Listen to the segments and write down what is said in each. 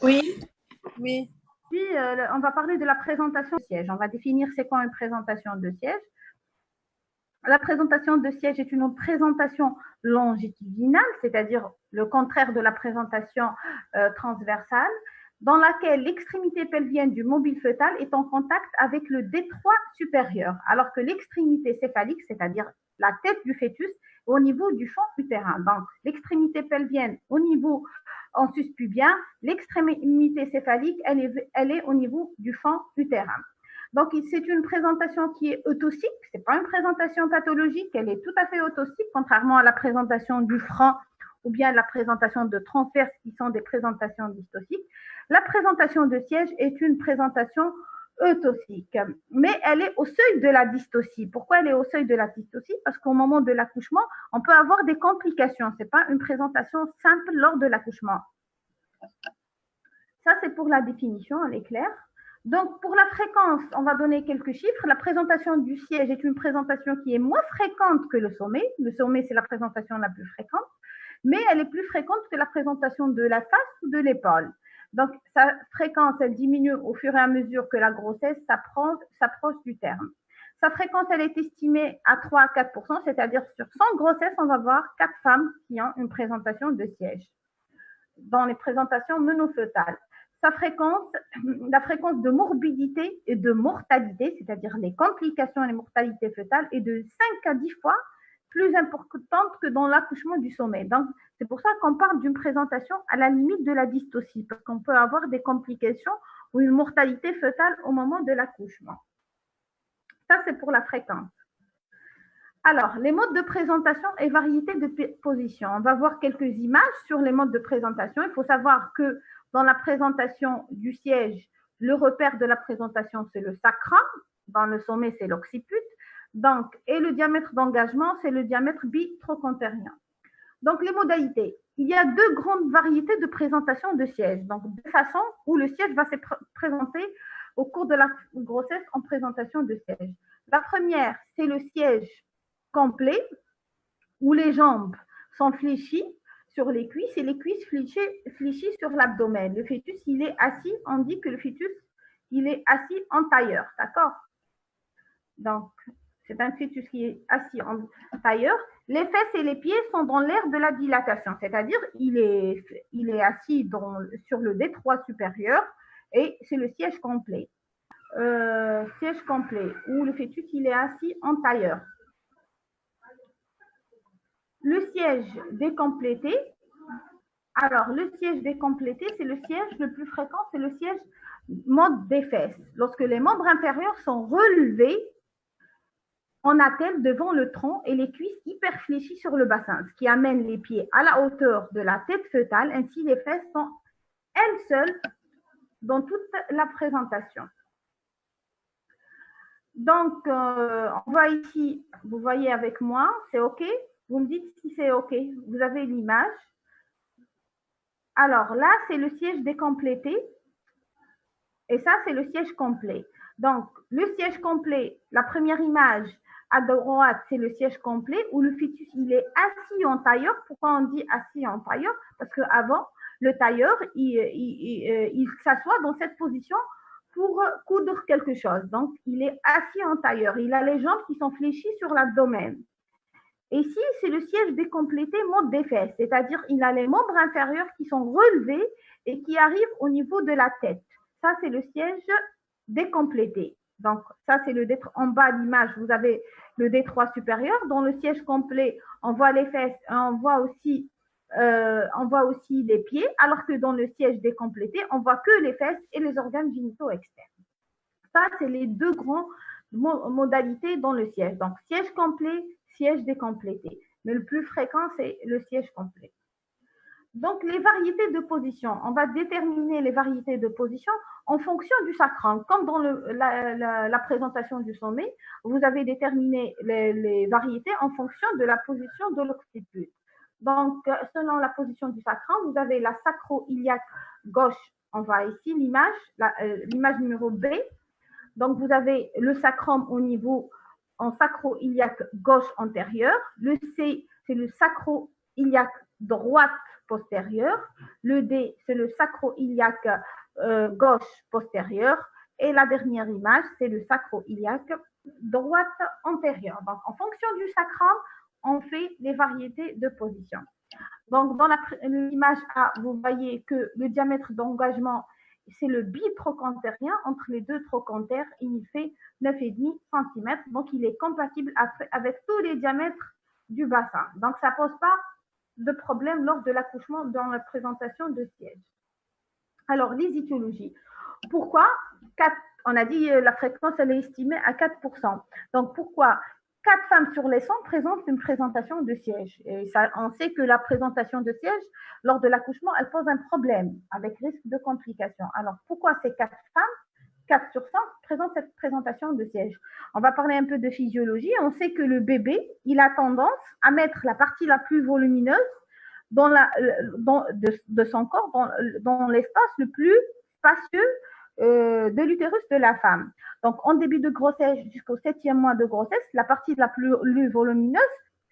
Oui, oui. Puis, on va parler de la présentation de siège. On va définir c'est quoi une présentation de siège. La présentation de siège est une présentation longitudinale, c'est-à-dire le contraire de la présentation transversale, dans laquelle l'extrémité pelvienne du mobile fœtal est en contact avec le détroit supérieur, alors que l'extrémité céphalique, c'est-à-dire la tête du fœtus, est au niveau du fond utérin. Donc, l'extrémité pelvienne au niveau en suspubien, l'extrémité céphalique, elle est au niveau du fond utérin. Donc, c'est une présentation qui est autosique, ce n'est pas une présentation pathologique, elle est tout à fait autosique, contrairement à la présentation du franc ou bien la présentation de transverse qui sont des présentations dystociques. La présentation de siège est une présentation eutosique, mais elle est au seuil de la dystocie. Pourquoi elle est au seuil de la dystocie? Parce qu'au moment de l'accouchement, on peut avoir des complications. Ce n'est pas une présentation simple lors de l'accouchement. Ça, c'est pour la définition, elle est claire. Donc, pour la fréquence, on va donner quelques chiffres. La présentation du siège est une présentation qui est moins fréquente que le sommet. Le sommet, c'est la présentation la plus fréquente, mais elle est plus fréquente que la présentation de la face ou de l'épaule. Donc, sa fréquence, elle diminue au fur et à mesure que la grossesse s'approche du terme. Sa fréquence, elle est estimée à 3 à 4 %, c'est-à-dire sur 100 grossesses, on va voir 4 femmes qui ont une présentation de siège dans les présentations monofœtales. La fréquence de morbidité et de mortalité, c'est-à-dire les complications et les mortalités fœtales, est de 5 à 10 fois plus importante que dans l'accouchement du sommet. Donc, c'est pour ça qu'on parle d'une présentation à la limite de la dystocie, parce qu'on peut avoir des complications ou une mortalité fœtale au moment de l'accouchement. Ça, c'est pour la fréquence. Alors, les modes de présentation et variété de position. On va voir quelques images sur les modes de présentation. Il faut savoir que dans la présentation du siège, le repère de la présentation, c'est le sacrum. Dans le sommet, c'est l'occiput. Donc, et le diamètre d'engagement, c'est le diamètre bitrochonterien. Donc, les modalités. Il y a deux grandes variétés de présentation de siège. Donc, deux façons où le siège va se présenter au cours de la grossesse en présentation de siège. La première, c'est le siège complet, où les jambes sont fléchies sur les cuisses et les cuisses fléchies sur l'abdomen. Le fœtus, il est assis, on dit que le fœtus, il est assis en tailleur, d'accord? Donc, c'est un fœtus qui est assis en tailleur. Les fesses et les pieds sont dans l'air de la dilatation, c'est-à-dire il est assis sur le détroit supérieur et c'est le siège complet. Siège complet, où le fœtus, il est assis en tailleur. Le siège décomplété. Alors, le siège décomplété, c'est le siège le plus fréquent, c'est le siège mode des fesses. Lorsque les membres inférieurs sont relevés en attelle devant le tronc et les cuisses hyper fléchies sur le bassin, ce qui amène les pieds à la hauteur de la tête fœtale. Ainsi, les fesses sont elles seules dans toute la présentation. Donc, on voit ici, vous voyez avec moi, c'est OK? Vous me dites si c'est OK. Vous avez l'image. Alors là, c'est le siège décomplété. Et ça, c'est le siège complet. Donc, le siège complet, la première image à droite, c'est le siège complet où le fœtus, il est assis en tailleur. Pourquoi on dit assis en tailleur? Parce qu'avant, le tailleur, il s'assoit dans cette position pour coudre quelque chose. Donc, il est assis en tailleur. Il a les jambes qui sont fléchies sur l'abdomen. Et ici, c'est le siège décomplété mode des fesses, c'est-à-dire il a les membres inférieurs qui sont relevés et qui arrivent au niveau de la tête. Ça, c'est le siège décomplété. Donc, ça, c'est le détroit. En bas de l'image, vous avez le détroit supérieur. Dans le siège complet, on voit les fesses, on voit aussi les pieds, alors que dans le siège décomplété, on voit que les fesses et les organes génitaux externes. Ça, c'est les deux grandes modalités dans le siège. Donc, siège complet, siège décomplété. Mais le plus fréquent, c'est le siège complet. Donc, les variétés de position. On va déterminer les variétés de position en fonction du sacrum. Comme dans la présentation du sommet, vous avez déterminé les variétés en fonction de la position de l'occiput. Donc, selon la position du sacrum, vous avez la sacro-iliaque gauche. On voit ici l'image numéro B. Donc, vous avez le sacrum au niveau en sacro-iliaque gauche antérieur. Le C, c'est le iliaque droite postérieure. Le D, c'est le sacro-iliaque gauche postérieure. Et la dernière image, c'est le sacro-iliaque droite antérieure. Donc, en fonction du sacrum, on fait les variétés de position. Donc, dans l'image A, vous voyez que le diamètre d'engagement, c'est le bitrochantérien. Entre les deux trochantères, il fait 9,5 cm. Donc, il est compatible avec tous les diamètres du bassin. Donc, ça ne pose pas de problème lors de l'accouchement dans la présentation de siège. Alors, les étiologies. Pourquoi 4, on a dit la fréquence, elle est estimée à 4%. Donc, pourquoi 4 femmes sur les 100 présentent une présentation de siège. Et ça, on sait que la présentation de siège, lors de l'accouchement, elle pose un problème avec risque de complications. Alors, pourquoi ces 4 femmes, 4 sur 100, présentent cette présentation de siège? On va parler un peu de physiologie. On sait que le bébé, il a tendance à mettre la partie la plus volumineuse de son corps dans l'espace le plus spacieux de l'utérus de la femme. Donc, en début de grossesse jusqu'au 7e mois de grossesse, la partie la plus volumineuse,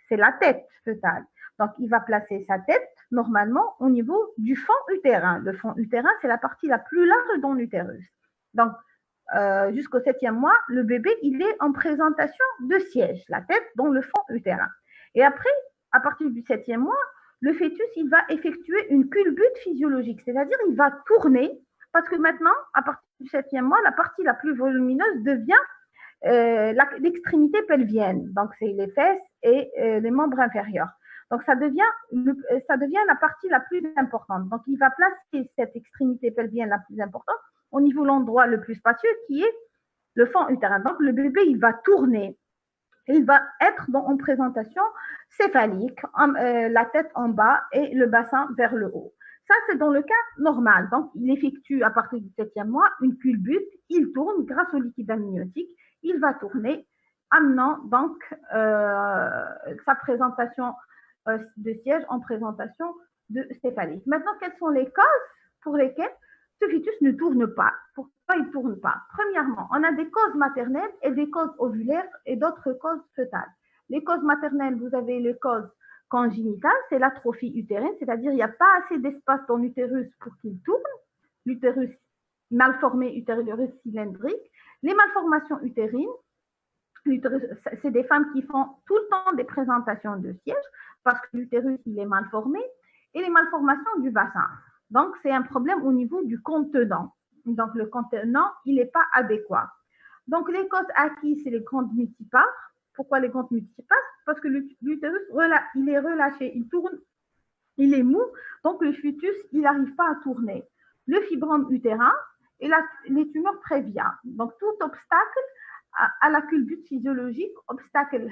c'est la tête fœtale. Donc, il va placer sa tête normalement au niveau du fond utérin. Le fond utérin, c'est la partie la plus large dans l'utérus. Donc, jusqu'au 7e mois, le bébé, il est en présentation de siège, la tête dans le fond utérin. Et après, à partir du 7e mois, le fœtus, il va effectuer une culbute physiologique, c'est-à-dire il va tourner, parce que maintenant, à partir du 7e mois, la partie la plus volumineuse devient l'extrémité pelvienne, donc c'est les fesses et les membres inférieurs. Donc ça devient la partie la plus importante. Donc il va placer cette extrémité pelvienne la plus importante au niveau de l'endroit le plus spacieux qui est le fond utérin. Donc le bébé, il va tourner. Il va être en présentation céphalique, la tête en bas et le bassin vers le haut. Ça, c'est dans le cas normal. Donc, il effectue à partir du 7e mois une culbute, il tourne grâce au liquide amniotique, il va tourner, amenant donc sa présentation de siège en présentation de céphalique. Maintenant, quelles sont les causes pour lesquelles ce fœtus ne tourne pas? Pourquoi il ne tourne pas? Premièrement, on a des causes maternelles et des causes ovulaires et d'autres causes fœtales. Les causes maternelles, vous avez les causes congénitales, c'est l'atrophie utérine, c'est-à-dire il n'y a pas assez d'espace dans l'utérus pour qu'il tourne, l'utérus mal formé, utérus cylindrique. Les malformations utérines, c'est des femmes qui font tout le temps des présentations de siège parce que l'utérus, il est mal formé, et les malformations du bassin. Donc, c'est un problème au niveau du contenant. Donc, le contenant, il n'est pas adéquat. Donc, les causes acquises, c'est les grandes multipares. Pourquoi les grandes multipares? Parce que l'utérus, il est relâché, il tourne, il est mou, donc le fœtus, il n'arrive pas à tourner. Le fibrome utérin et les tumeurs préviens. Donc, tout obstacle à la culbute physiologique, obstacle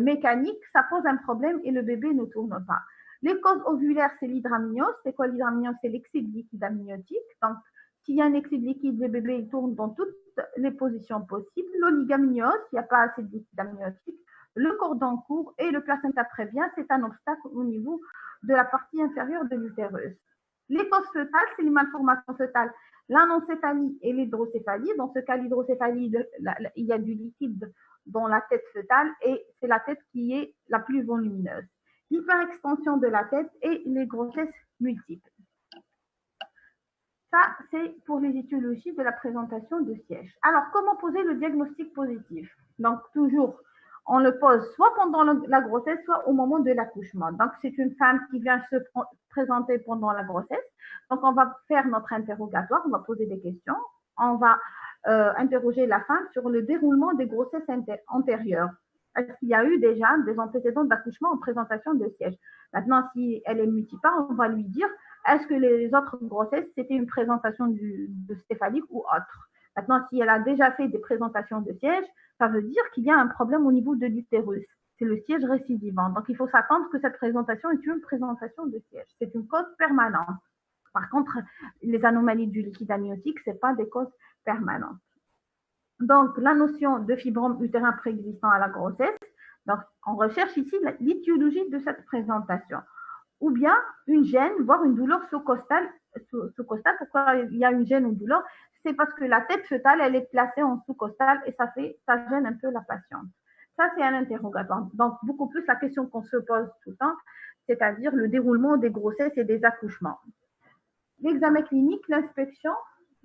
mécanique, ça pose un problème et le bébé ne tourne pas. Les causes ovulaires, c'est l'hydramniose. C'est quoi l'hydramniose? C'est l'excès de liquide amniotique. Donc, s'il y a un excès de liquide, le bébé il tourne dans toutes les positions possibles. L'oligomyose, il n'y a pas assez de liquide amniotique. Le cordon court et le placenta prévien, c'est un obstacle au niveau de la partie inférieure de l'utérus. Les causes fœtales, c'est les malformations fœtales, l'anencéphalie et l'hydrocéphalie. Dans ce cas, l'hydrocéphalie, il y a du liquide dans la tête fœtale et c'est la tête qui est la plus volumineuse. L'hyperextension de la tête et les grossesses multiples. Ça, c'est pour les étiologies de la présentation de siège. Alors, comment poser le diagnostic positif? Donc, toujours, on le pose soit pendant la grossesse, soit au moment de l'accouchement. Donc, c'est une femme qui vient se présenter pendant la grossesse. Donc, on va faire notre interrogatoire, on va poser des questions. On va interroger la femme sur le déroulement des grossesses antérieures. Est-ce qu'il y a eu déjà des antécédents d'accouchement en présentation de siège? Maintenant, si elle est multipare, on va lui dire est-ce que les autres grossesses, c'était une présentation de céphalique ou autre? Maintenant, si elle a déjà fait des présentations de siège, ça veut dire qu'il y a un problème au niveau de l'utérus. C'est le siège récidivant. Donc, il faut s'attendre que cette présentation est une présentation de siège. C'est une cause permanente. Par contre, les anomalies du liquide amniotique, ce n'est pas des causes permanentes. Donc, la notion de fibrome utérin préexistant à la grossesse. Donc, on recherche ici l'étiologie de cette présentation. Ou bien une gêne, voire une douleur sous-costale. Pourquoi il y a une gêne ou une douleur? C'est parce que la tête fœtale, elle est placée en sous-costale et ça gêne un peu la patiente. Ça, c'est un interrogatoire. Donc, beaucoup plus la question qu'on se pose tout le temps, c'est-à-dire le déroulement des grossesses et des accouchements. L'examen clinique, l'inspection.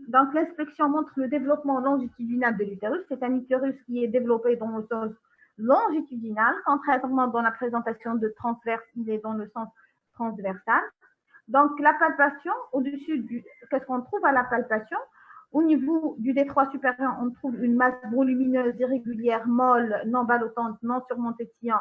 Donc, l'inspection montre le développement longitudinal de l'utérus. C'est un utérus qui est développé dans le sens longitudinal, contrairement dans la présentation de transverse, il est dans le sens transversal. Donc, la palpation, au-dessus du... Qu'est-ce qu'on trouve à la palpation? Au niveau du détroit supérieur, on trouve une masse volumineuse, irrégulière, molle, non ballottante, non surmontée de sillon.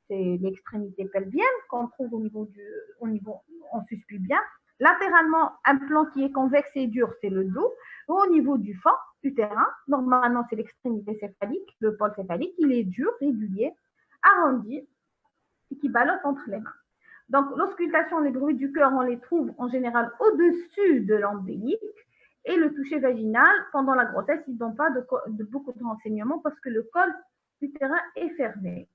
C'est l'extrémité pelvienne qu'on trouve on suspend bien. Latéralement, un plan qui est convexe et dur, c'est le dos. Au niveau du fond utérin, normalement, c'est l'extrémité céphalique, le pôle céphalique, il est dur, régulier, arrondi, et qui ballotte entre les mains. Donc, l'auscultation, les bruits du cœur, on les trouve en général au-dessus de l'ombilic. Et le toucher vaginal, pendant la grossesse, ils n'ont pas de beaucoup de renseignements parce que le col utérin est fermé.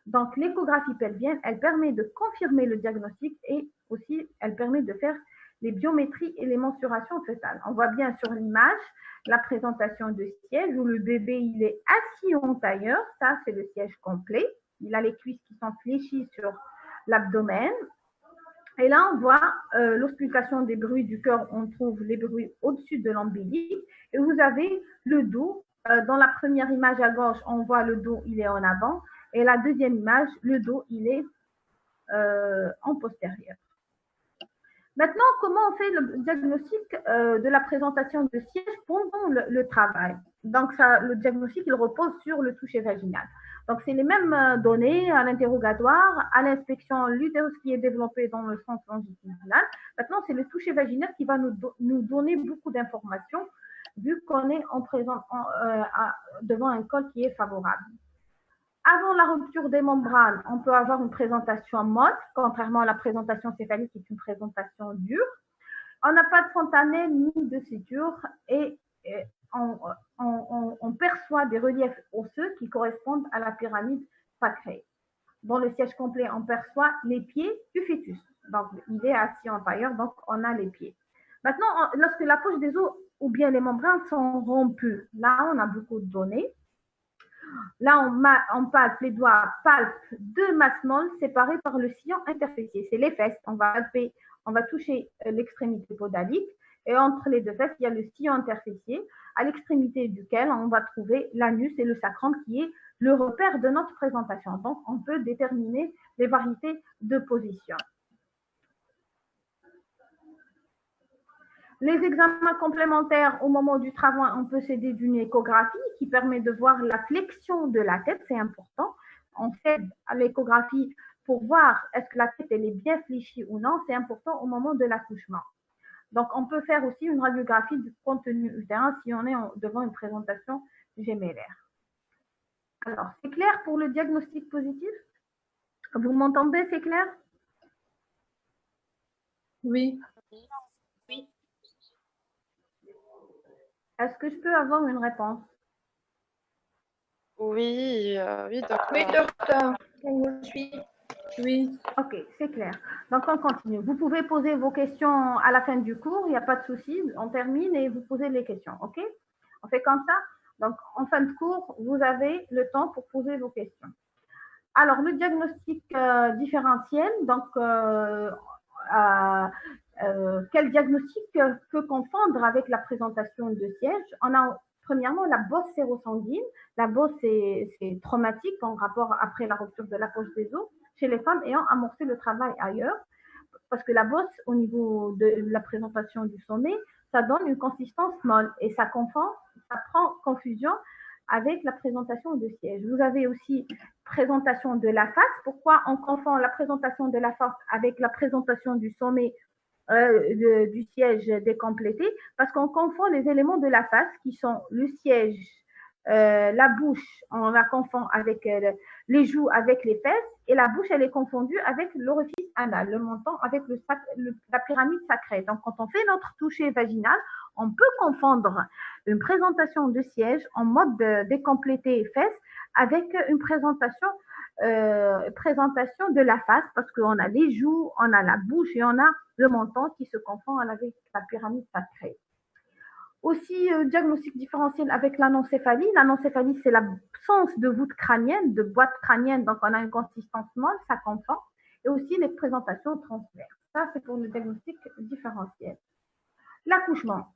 Donc, l'échographie pelvienne, elle permet de confirmer le diagnostic et aussi, elle permet de faire les biométries et les mensurations fœtales. On voit bien sur l'image la présentation de siège où le bébé, il est assis en tailleur. Ça, c'est le siège complet. Il a les cuisses qui sont fléchies sur l'abdomen. Et là, on voit l'auscultation des bruits du cœur. On trouve les bruits au-dessus de l'ombilic. Et vous avez le dos. Dans la première image à gauche, on voit le dos, il est en avant. Et la deuxième image, le dos, il est en postérieur. Maintenant, comment on fait le diagnostic de la présentation de siège pendant le travail? Donc, le diagnostic, il repose sur le toucher vaginal. Donc, c'est les mêmes données à l'interrogatoire, à l'inspection, l'utérus qui est développé dans le sens longitudinal. Maintenant, c'est le toucher vaginal qui va nous donner beaucoup d'informations vu qu'on est devant un col qui est favorable. Avant la rupture des membranes, on peut avoir une présentation molle, contrairement à la présentation céphalique qui est une présentation dure. On n'a pas de fontanelle ni de suture et on perçoit des reliefs osseux qui correspondent à la pyramide sacrée. Dans le siège complet, on perçoit les pieds du fœtus. Donc, il est assis en tailleur, donc on a les pieds. Maintenant, lorsque la poche des os ou bien les membranes sont rompues, là, on a beaucoup de données. Là, on palpe, les doigts palpent deux masses molles séparées par le sillon interfessier. C'est les fesses. On va toucher l'extrémité podalique et entre les deux fesses, il y a le sillon interfessier à l'extrémité duquel on va trouver l'anus et le sacrum qui est le repère de notre présentation. Donc, on peut déterminer les variétés de position. Les examens complémentaires au moment du travail, on peut s'aider d'une échographie qui permet de voir la flexion de la tête, c'est important. On s'aide à l'échographie pour voir est-ce que la tête elle est bien fléchie ou non, c'est important au moment de l'accouchement. Donc, on peut faire aussi une radiographie du contenu utérin si on est devant une présentation gémellaire. Alors, c'est clair pour le diagnostic positif? Vous m'entendez, c'est clair? Oui. Est-ce que je peux avoir une réponse? Oui, docteur. Oui, docteur. Je suis. Oui. Ok, c'est clair. Donc, on continue. Vous pouvez poser vos questions à la fin du cours, il n'y a pas de souci. On termine et vous posez les questions, ok? On fait comme ça? Donc, en fin de cours, vous avez le temps pour poser vos questions. Alors, le diagnostic différentiel, donc, quel diagnostic peut confondre avec la présentation de siège? On a premièrement la bosse sérosanguine. La bosse, c'est traumatique en rapport après la rupture de la poche des os chez les femmes ayant amorcé le travail ailleurs. Parce que la bosse, au niveau de la présentation du sommet, ça donne une consistance molle et ça prend confusion avec la présentation de siège. Vous avez aussi présentation de la face. Pourquoi on confond la présentation de la face avec la présentation du sommet du siège décomplété? Parce qu'on confond les éléments de la face qui sont le siège, la bouche, on la confond avec les joues, avec les fesses, et la bouche, elle est confondue avec l'orifice anal, le menton avec la pyramide sacrée. Donc, quand on fait notre toucher vaginal, on peut confondre une présentation de siège en mode décomplété fesses avec une présentation de la face, parce qu'on a les joues, on a la bouche et on a le menton qui se confond avec la pyramide sacrée. Aussi, diagnostic différentiel avec l'anencéphalie. L'anencéphalie, c'est l'absence de voûte crânienne, de boîte crânienne, donc on a une consistance molle, ça confond. et aussi les présentations transverses. Ça, c'est pour le diagnostic différentiel. L'accouchement.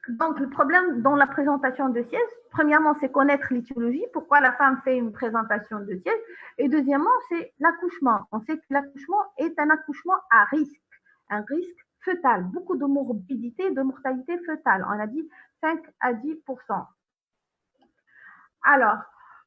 Donc, le problème dans la présentation de siège, premièrement, c'est connaître l'étiologie, pourquoi la femme fait une présentation de siège. Et deuxièmement, c'est l'accouchement. On sait que l'accouchement est un accouchement à risque, un risque fœtal, beaucoup de morbidité, de mortalité fœtale. On a dit 5 à 10%. Alors,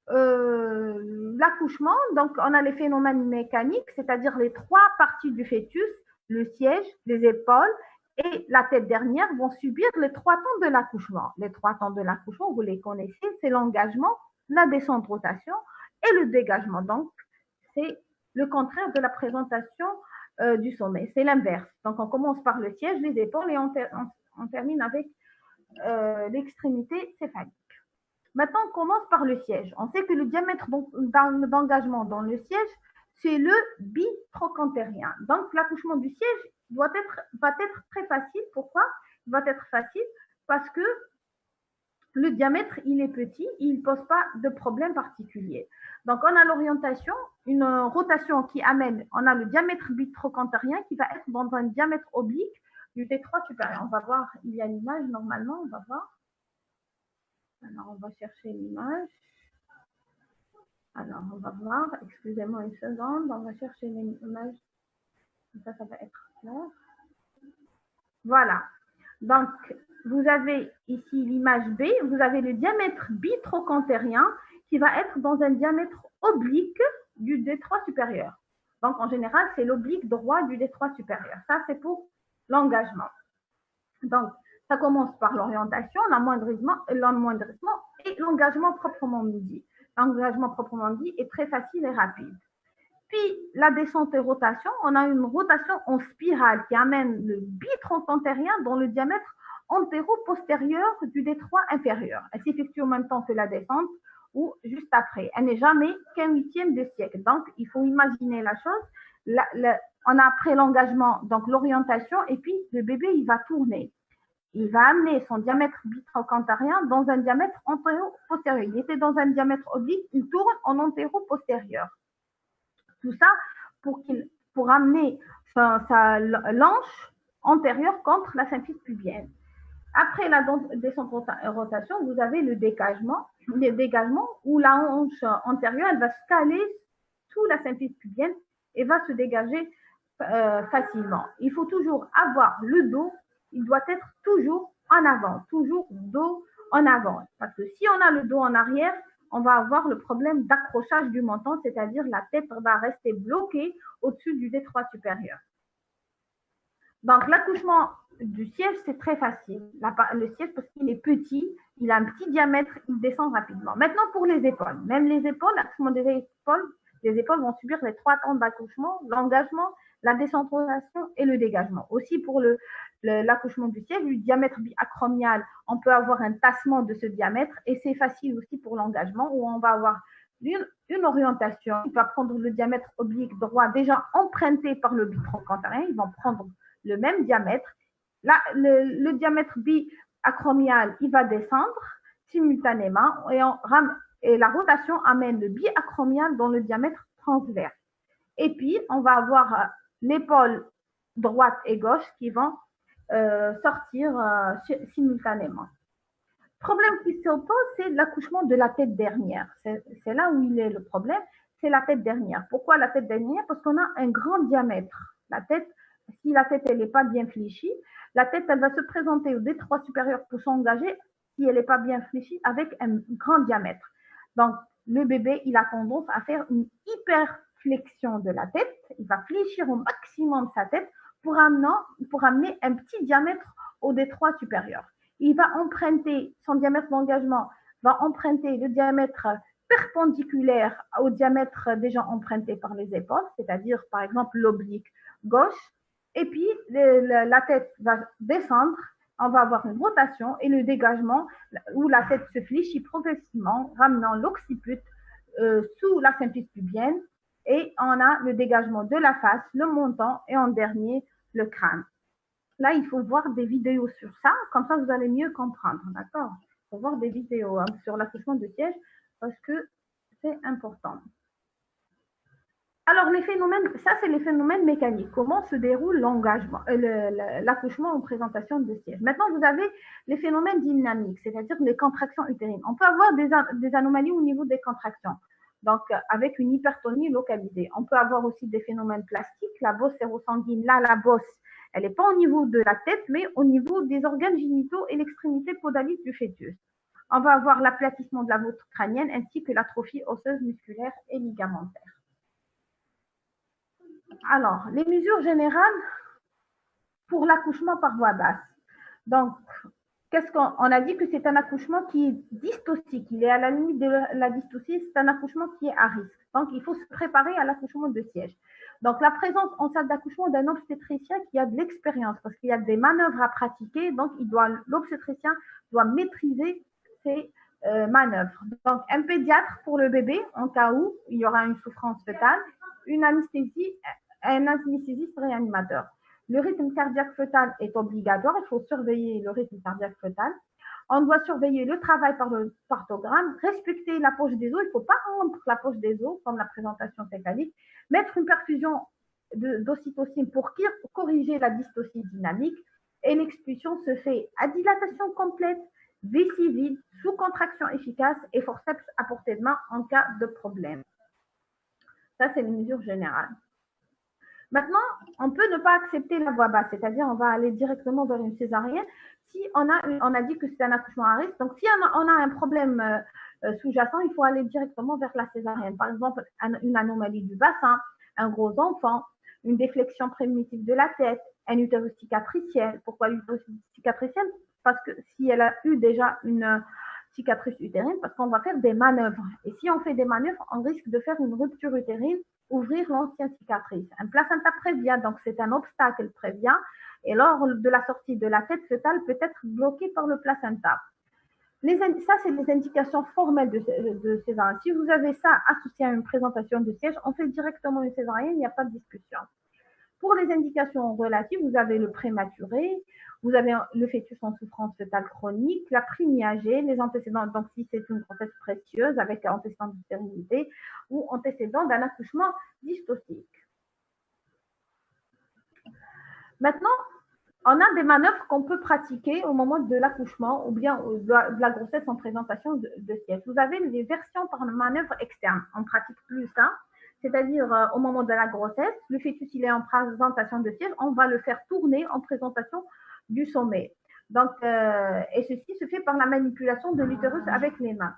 l'accouchement, donc on a les phénomènes mécaniques, c'est-à-dire les trois parties du fœtus, le siège, les épaules et la tête dernière vont subir les trois temps de l'accouchement. Les trois temps de l'accouchement, vous les connaissez, c'est l'engagement, la descente rotation et le dégagement. Donc, c'est le contraire de la présentation du sommet, c'est l'inverse. Donc, on commence par le siège, les épaules et on termine avec l'extrémité céphalique. Maintenant, on commence par le siège. On sait que le diamètre d'engagement dans le siège, c'est le bitrochantérien. Donc, l'accouchement du siège va être très facile. Pourquoi il va être facile? Parce que le diamètre, il est petit, il ne pose pas de problème particulier. Donc, on a l'orientation, une rotation qui amène, on a le diamètre bitrochantérien qui va être dans un diamètre oblique du T3 supérieur. On va voir, il y a l'image normalement, on va voir. Alors, on va chercher l'image. Alors, on va voir. Excusez-moi une seconde. On va chercher l'image. Ça va être clair. Voilà. Donc, vous avez ici l'image B. Vous avez le diamètre bitrochantérien qui va être dans un diamètre oblique du D3 supérieur. Donc, en général, c'est l'oblique droit du D3 supérieur. Ça, c'est pour l'engagement. Donc, ça commence par l'orientation, l'amoindrissement et l'engagement proprement dit. L'engagement proprement dit est très facile et rapide. Puis, la descente et rotation, on a une rotation en spirale qui amène le bitrochantérien dans le diamètre antéro-postérieur du D3 inférieur. Elle s'effectue en même temps que la descente ou juste après. Elle n'est jamais qu'un huitième de siècle. Donc, il faut imaginer la chose. On a après l'engagement, donc l'orientation, et puis le bébé, il va tourner. Il va amener son diamètre bitrochantérien dans un diamètre antéro-postérieur. Il était dans un diamètre oblique, il tourne en antéro-postérieur. Tout ça pour amener sa lanche antérieure contre la symphyse pubienne. Après la descente rotation, vous avez le dégagement où la hanche antérieure elle va se caler sous la symphyse pubienne et va se dégager facilement. Il faut toujours avoir le dos, il doit être toujours en avant, toujours dos en avant. Parce que si on a le dos en arrière, on va avoir le problème d'accrochage du menton, c'est-à-dire la tête va rester bloquée au-dessus du D3 supérieur. Donc, l'accouchement du siège, c'est très facile. Le siège, parce qu'il est petit, il a un petit diamètre, il descend rapidement. Maintenant, pour les épaules. Même les épaules, l'accouchement des épaules, les épaules vont subir les trois temps d'accouchement, l'engagement, la décentralisation et le dégagement. Aussi, pour l'accouchement du siège, du diamètre biacromial, on peut avoir un tassement de ce diamètre et c'est facile aussi pour l'engagement où on va avoir une orientation. Il va prendre le diamètre oblique droit déjà emprunté par le bitrochantérien. Ils vont prendre le même diamètre. Là, le diamètre biacromial, il va descendre simultanément et la rotation amène le biacromial dans le diamètre transverse. Et puis, on va avoir l'épaule droite et gauche qui vont sortir simultanément. Le problème qui s'oppose, c'est l'accouchement de la tête dernière. C'est là où il est le problème, c'est la tête dernière. Pourquoi la tête dernière? Parce qu'on a un grand diamètre. La tête, si la tête elle n'est pas bien fléchie, la tête elle va se présenter au D3 supérieur pour s'engager si elle n'est pas bien fléchie avec un grand diamètre. Donc, le bébé, il a tendance à faire une hyperflexion de la tête. Il va fléchir au maximum sa tête pour amener un petit diamètre au D3 supérieur. Il va emprunter, son diamètre d'engagement va emprunter le diamètre perpendiculaire au diamètre déjà emprunté par les épaules, c'est-à-dire par exemple l'oblique gauche, et puis la tête va descendre, on va avoir une rotation et le dégagement où la tête se fléchit progressivement, ramenant l'occiput sous la symphyse pubienne, et on a le dégagement de la face, le menton et en dernier le crâne. Là, il faut voir des vidéos sur ça, comme ça vous allez mieux comprendre, d'accord? Il faut voir des vidéos sur l'accouchement de siège parce que c'est important. Alors, les phénomènes, ça, c'est les phénomènes mécaniques. Comment se déroule l'engagement, l'accouchement en présentation de siège. Maintenant, vous avez les phénomènes dynamiques, c'est-à-dire les contractions utérines. On peut avoir des anomalies au niveau des contractions, donc avec une hypertonie localisée. On peut avoir aussi des phénomènes plastiques. La bosse sérosanguine, là, la bosse, elle n'est pas au niveau de la tête, mais au niveau des organes génitaux et l'extrémité podalique du fœtus. On va avoir l'aplatissement de la voûte crânienne ainsi que l'atrophie osseuse, musculaire et ligamentaire. Alors, les mesures générales pour l'accouchement par voie basse. Donc, qu'est-ce qu'on a dit que c'est un accouchement qui est dystocique. Il est à la limite de la dystocie. C'est un accouchement qui est à risque. Donc, il faut se préparer à l'accouchement de siège. Donc, la présence en salle d'accouchement d'un obstétricien qui a de l'expérience, parce qu'il y a des manœuvres à pratiquer. Donc, l'obstétricien doit maîtriser ces manœuvres. Donc, un pédiatre pour le bébé, en cas où il y aura une souffrance fœtale, un anesthésiste réanimateur. Le rythme cardiaque fœtal est obligatoire. Il faut surveiller le rythme cardiaque fœtal. On doit surveiller le travail par le parthogramme, respecter la poche des os. Il ne faut pas rompre la poche des os, comme la présentation céphalique. Mettre une perfusion d'ocytocine pour corriger la dystocie dynamique. Et l'expulsion se fait à dilatation complète, vessie vide, sous contraction efficace et forceps à portée de main en cas de problème. Ça, c'est les mesures générales. Maintenant, on peut ne pas accepter la voie basse, c'est-à-dire on va aller directement vers une césarienne si on a dit que c'est un accouchement à risque. Donc, si on a un problème sous-jacent, il faut aller directement vers la césarienne. Par exemple, une anomalie du bassin, un gros enfant, une déflexion primitive de la tête, un utérus cicatriciel. Pourquoi l'utérus cicatriciel? Parce que si elle a eu déjà une cicatrice utérine, parce qu'on va faire des manœuvres. Et si on fait des manœuvres, on risque de faire une rupture utérine, ouvrir l'ancienne cicatrice. Un placenta prévient, donc c'est un obstacle prévient, et lors de la sortie de la tête fœtale peut être bloquée par le placenta. Ça, c'est les indications formelles de césarienne. Si vous avez ça associé à une présentation de siège, on fait directement une césarienne, il n'y a pas de discussion. Pour les indications relatives, vous avez le prématuré, vous avez le fœtus en souffrance fœtale chronique, la primiagée, les antécédents, donc si c'est une grossesse précieuse avec antécédent de stérilité ou antécédent d'un accouchement dystocique. Maintenant, on a des manœuvres qu'on peut pratiquer au moment de l'accouchement ou bien de la grossesse en présentation de siège. Vous avez les versions par manœuvre externe. On pratique plus ça. C'est-à-dire au moment de la grossesse, le fœtus il est en présentation de siège, on va le faire tourner en présentation du sommet. Donc, et ceci se fait par la manipulation de l'utérus avec les mains.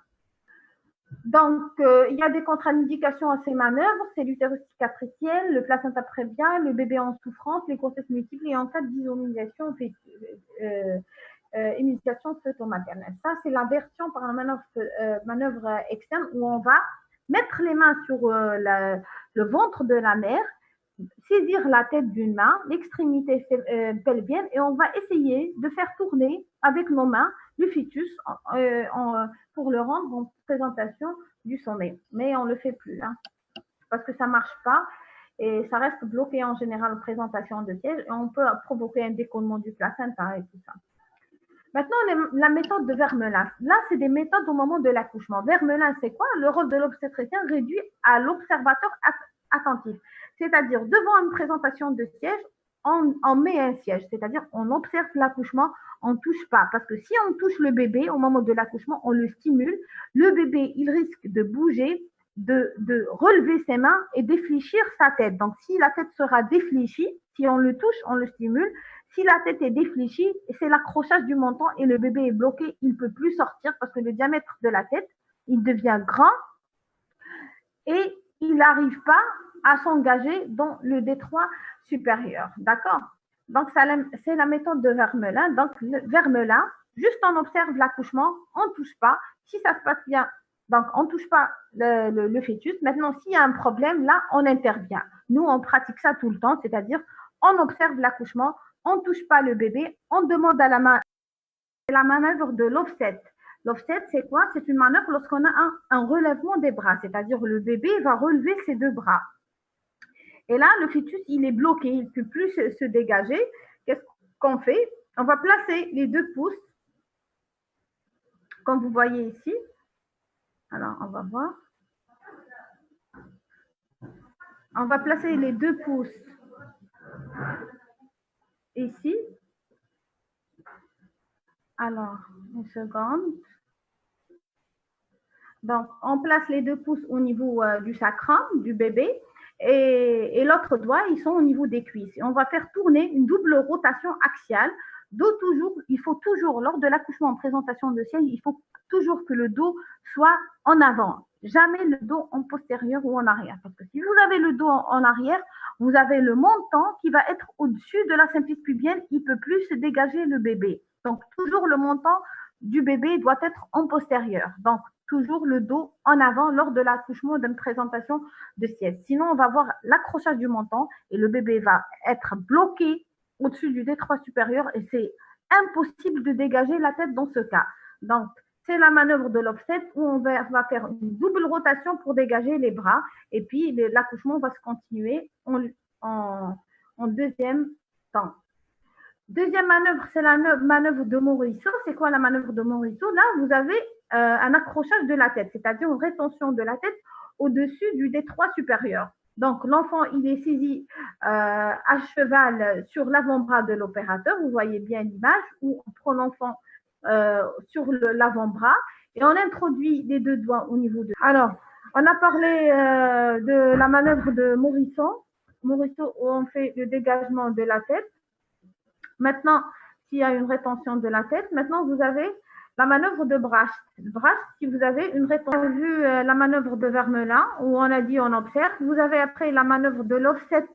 Donc, il y a des contre-indications à ces manœuvres, c'est l'utérus cicatriciel, le placenta prévient, le bébé en souffrance, les grossesses multiples et en cas d'isonisation immunisation fœto-maternelle. Ça, c'est la version par la manœuvre externe où on va mettre les mains sur le ventre de la mère, saisir la tête d'une main, l'extrémité pelvienne et on va essayer de faire tourner avec nos mains le fœtus pour le rendre en présentation du sommet. Mais on ne le fait plus hein, parce que ça ne marche pas et ça reste bloqué en général en présentation de siège et on peut provoquer un décollement du placenta et tout ça. Maintenant, la méthode de Vermelin. Là, c'est des méthodes au moment de l'accouchement. Vermelin, c'est quoi? Le rôle de l'obstétricien réduit à l'observateur attentif. C'est-à-dire, devant une présentation de siège, on met un siège. C'est-à-dire, on observe l'accouchement, on ne touche pas. Parce que si on touche le bébé au moment de l'accouchement, on le stimule. Le bébé, il risque de bouger, de relever ses mains et défléchir sa tête. Donc, si la tête sera défléchie, si on le touche, on le stimule. Si la tête est défléchie, c'est l'accrochage du menton et le bébé est bloqué, il ne peut plus sortir parce que le diamètre de la tête, il devient grand et il n'arrive pas à s'engager dans le détroit supérieur. D'accord? Donc, c'est la méthode de Vermelin. Donc, Vermelin, juste on observe l'accouchement, on ne touche pas. Si ça se passe bien, donc on ne touche pas le fœtus. Maintenant, s'il y a un problème, là, on intervient. Nous, on pratique ça tout le temps, c'est-à-dire on observe l'accouchement, on ne touche pas le bébé, on demande à la manœuvre de l'offset. L'offset, c'est quoi? C'est une manœuvre lorsqu'on a un relèvement des bras, c'est-à-dire le bébé va relever ses deux bras. Et là, le fœtus, il est bloqué, il ne peut plus se dégager. Qu'est-ce qu'on fait? On va placer les 2 pouces, comme vous voyez ici. Alors, on va voir. On va placer les 2 pouces ici. Alors, une seconde. Donc, on place les 2 pouces au niveau du sacrum du bébé et l'autre doigt, ils sont au niveau des cuisses. Et on va faire tourner une double rotation axiale. Il faut toujours, lors de l'accouchement en présentation de siège, il faut toujours que le dos soit en avant. Jamais le dos en postérieur ou en arrière. Parce que si vous avez le dos en arrière, vous avez le menton qui va être au-dessus de la symphyse pubienne. Il ne peut plus se dégager le bébé. Donc, toujours le menton du bébé doit être en postérieur. Donc, toujours le dos en avant lors de l'accouchement d'une présentation de siège. Sinon, on va voir l'accrochage du menton et le bébé va être bloqué au-dessus du détroit supérieur et c'est impossible de dégager la tête dans ce cas. Donc, c'est la manœuvre de l'offset où on va faire une double rotation pour dégager les bras et puis l'accouchement va se continuer en deuxième temps. Deuxième manœuvre, c'est la manœuvre de Morisot. C'est quoi la manœuvre de Morisot? Là, vous avez un accrochage de la tête, c'est-à-dire une rétention de la tête au-dessus du détroit supérieur. Donc, l'enfant, il est saisi à cheval sur l'avant-bras de l'opérateur. Vous voyez bien l'image où on prend l'enfant sur l'avant-bras et on introduit les 2 doigts au niveau de... Alors, on a parlé de la manœuvre de Morisot. Morisot, où on fait le dégagement de la tête. Maintenant, s'il y a une rétention de la tête, maintenant vous avez la manœuvre de Bracht. Bracht, si vous avez une rétention, vous avez vu la manœuvre de Vermelin, où on a dit on observe. Vous avez après la manœuvre de l'offset.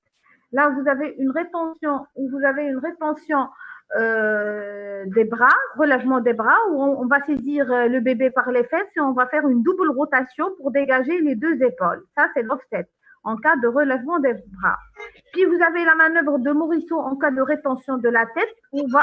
Là, vous avez une rétention, des bras, relèvement des bras, où on va saisir le bébé par les fesses et on va faire une double rotation pour dégager les 2 épaules. Ça, c'est l'offset en cas de relèvement des bras. Puis vous avez la manœuvre de Morisot en cas de rétention de la tête. On va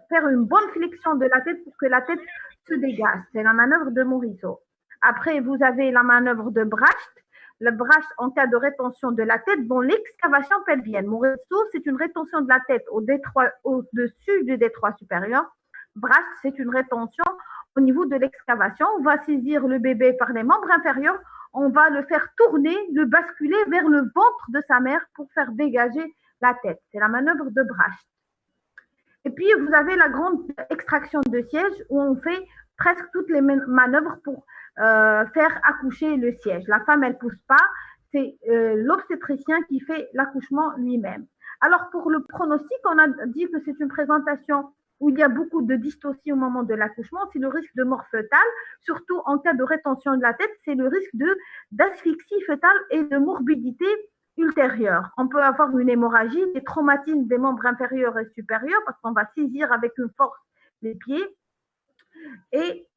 faire une bonne flexion de la tête pour que la tête se dégage. C'est la manœuvre de Morisot. Après, vous avez la manœuvre de Bracht. Le Bracht en cas de rétention de la tête dans l'excavation pelvienne. Morisot, c'est une rétention de la tête au-dessus du détroit supérieur. Bracht, c'est une rétention au niveau de l'excavation. On va saisir le bébé par les membres inférieurs. On va le faire tourner, le basculer vers le ventre de sa mère pour faire dégager la tête. C'est la manœuvre de Bracht. Et puis, vous avez la grande extraction de siège où on fait presque toutes les manœuvres pour faire accoucher le siège. La femme, elle ne pousse pas, c'est l'obstétricien qui fait l'accouchement lui-même. Alors, pour le pronostic, on a dit que c'est une présentation où il y a beaucoup de dystocie au moment de l'accouchement, c'est le risque de mort fœtale, surtout en cas de rétention de la tête, c'est le risque d'asphyxie fœtale et de morbidité ultérieure. On peut avoir une hémorragie, des traumatismes des membres inférieurs et supérieurs parce qu'on va saisir avec une force les pieds et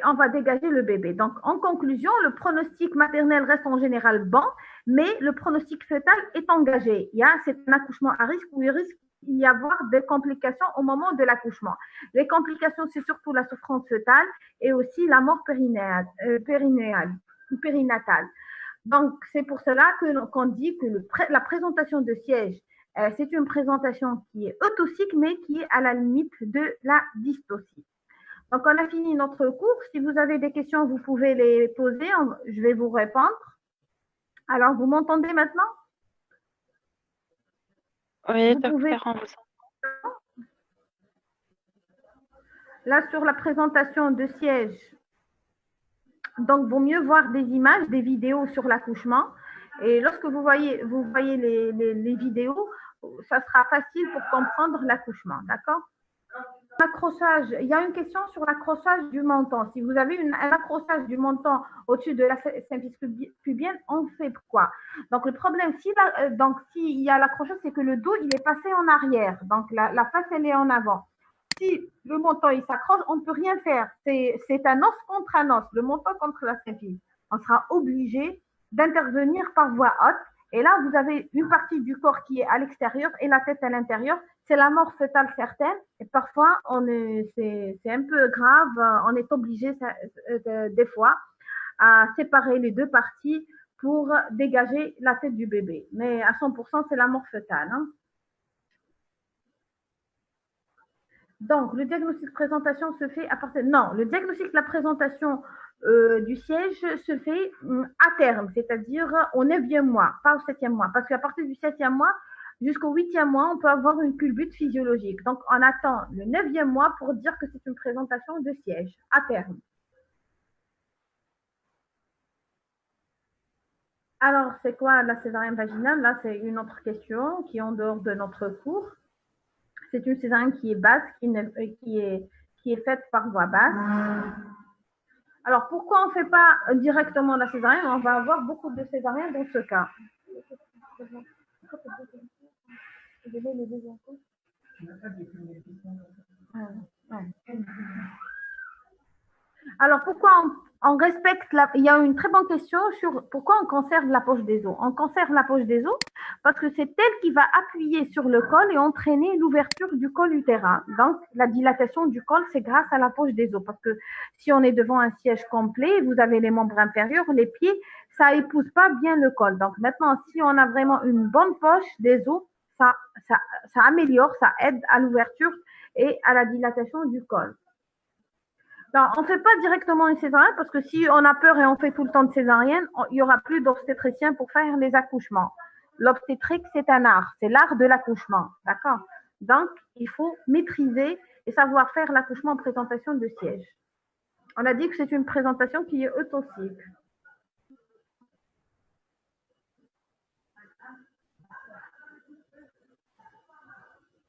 on va dégager le bébé. Donc, en conclusion, le pronostic maternel reste en général bon, mais le pronostic fœtal est engagé. C'est un accouchement à risque où il risque d'y avoir des complications au moment de l'accouchement. Les complications, c'est surtout la souffrance fœtale et aussi la mort périnatale. Donc, c'est pour cela qu'on dit que la présentation de siège, c'est une présentation qui est autosique, mais qui est à la limite de la dystocie. Donc, on a fini notre cours. Si vous avez des questions, vous pouvez les poser. Je vais vous répondre. Alors, vous m'entendez maintenant? Oui, docteur, on vous entend. Là, sur la présentation de siège, donc, vaut mieux voir des images, des vidéos sur l'accouchement. Et lorsque vous voyez les vidéos, ça sera facile pour comprendre l'accouchement, d'accord? L'accrochage, il y a une question sur l'accrochage du menton. Si vous avez un accrochage du menton au-dessus de la symphyse pubienne, on fait quoi? Donc, le problème, s'il y a l'accrochage, c'est que le dos, il est passé en arrière. Donc, la face, elle est en avant. Si le menton, il s'accroche, on ne peut rien faire. C'est un os contre un os, le menton contre la symphyse. On sera obligé d'intervenir par voie haute. Et là, vous avez une partie du corps qui est à l'extérieur et la tête à l'intérieur. C'est la mort fœtale certaine. Et parfois, c'est un peu grave. On est obligé, des fois, à séparer les 2 parties pour dégager la tête du bébé. Mais à 100%, c'est la mort fœtale. Donc, le diagnostic de présentation se fait à partir... Non, le diagnostic de la présentation du siège se fait à terme, c'est-à-dire au 9e mois, pas au 7e mois. Parce qu'à partir du 7e mois jusqu'au 8e mois, on peut avoir une culbute physiologique. Donc, on attend le 9e mois pour dire que c'est une présentation de siège à terme. Alors, c'est quoi la césarienne vaginale? Là, c'est une autre question qui est en dehors de notre cours. C'est une césarienne qui est basse, qui est faite par voie basse. Alors, pourquoi on ne fait pas directement la césarienne? On va avoir beaucoup de césariennes dans ce cas. Alors, pourquoi on respecte il y a une très bonne question sur pourquoi on conserve la poche des os. On conserve la poche des os parce que c'est elle qui va appuyer sur le col et entraîner l'ouverture du col utérin. Donc, la dilatation du col, c'est grâce à la poche des os. Parce que si on est devant un siège complet, vous avez les membres inférieurs, les pieds, ça épouse pas bien le col. Donc, maintenant, si on a vraiment une bonne poche des os, ça améliore, ça aide à l'ouverture et à la dilatation du col. Non, on ne fait pas directement une césarienne parce que si on a peur et on fait tout le temps de césarienne, il n'y aura plus d'obstétricien pour faire les accouchements. L'obstétrique, c'est un art, c'est l'art de l'accouchement, d'accord? Donc, il faut maîtriser et savoir faire l'accouchement en présentation de siège. On a dit que c'est une présentation qui est eutoxique.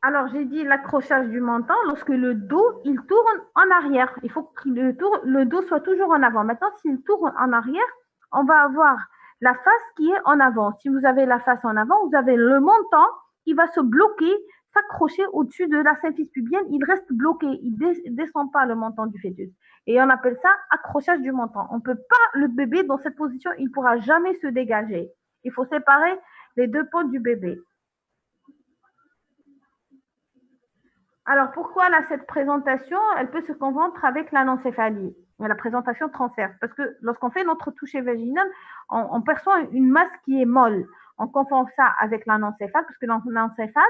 Alors, j'ai dit l'accrochage du menton lorsque le dos, il tourne en arrière. Il faut que le dos soit toujours en avant. Maintenant, s'il tourne en arrière, on va avoir la face qui est en avant. Si vous avez la face en avant, vous avez le menton qui va se bloquer, s'accrocher au-dessus de la symphyse pubienne. Il reste bloqué. Il ne descend pas le menton du fœtus. Et on appelle ça accrochage du menton. On ne peut pas, le bébé, dans cette position, il ne pourra jamais se dégager. Il faut séparer les deux pôles du bébé. Alors, pourquoi cette présentation, elle peut se confondre avec l'anencéphalie, la présentation transverse? Parce que lorsqu'on fait notre toucher vaginal, on perçoit une masse qui est molle. On confond ça avec l'anencéphale, parce que dans l'anencéphale,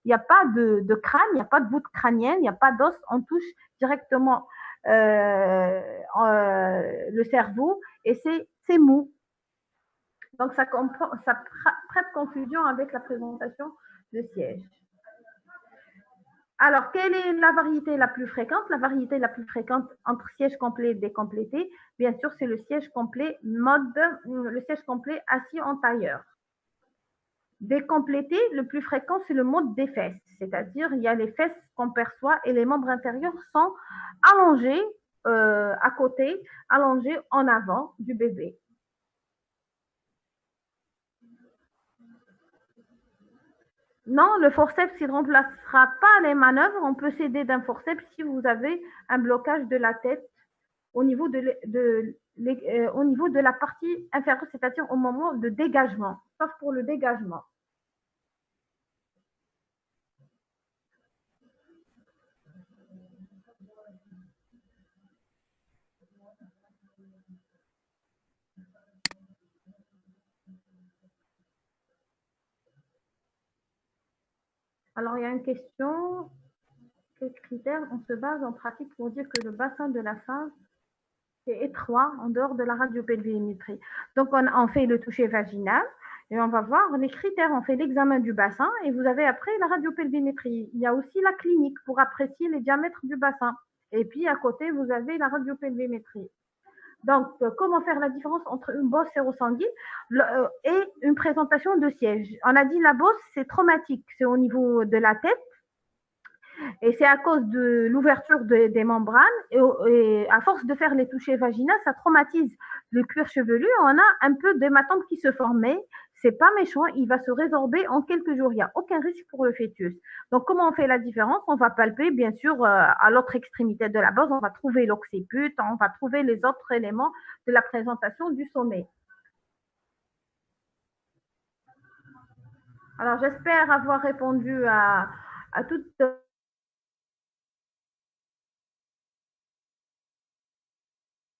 il n'y a pas de crâne, il n'y a pas de voûte crânienne, il n'y a pas d'os, on touche directement le cerveau et c'est mou. Donc, ça prête confusion avec la présentation de siège. Alors, quelle est la variété la plus fréquente? La variété la plus fréquente entre siège complet et décomplété, bien sûr, c'est le siège complet assis en tailleur. Décomplété, le plus fréquent, c'est le mode des fesses, c'est-à-dire il y a les fesses qu'on perçoit et les membres inférieurs sont allongés à côté, allongés en avant du bébé. Non, le forceps, il ne remplacera pas les manœuvres. On peut s'aider d'un forceps si vous avez un blocage de la tête au niveau de la partie inférieure, c'est-à-dire au moment de dégagement, sauf pour le dégagement. Alors, il y a une question. Quels critères on se base en pratique pour dire que le bassin de la femme est étroit en dehors de la radiopelvimétrie? Donc, on fait le toucher vaginal et on va voir les critères. On fait l'examen du bassin et vous avez après la radiopelvimétrie. Il y a aussi la clinique pour apprécier les diamètres du bassin. Et puis, à côté, vous avez la radiopelvimétrie. Donc, comment faire la différence entre une bosse sérosanguine et une présentation de siège? On a dit la bosse, c'est traumatique, c'est au niveau de la tête et c'est à cause de l'ouverture des membranes et à force de faire les touchés vaginaux, ça traumatise le cuir chevelu. On a un peu d'hématome qui se forme, mais c'est pas méchant, il va se résorber en quelques jours. Il n'y a aucun risque pour le fœtus. Donc, comment on fait la différence? On va palper, bien sûr, à l'autre extrémité de la bosse, on va trouver l'occiput, on va trouver les autres éléments de la présentation du sommet. Alors, j'espère avoir répondu à toutes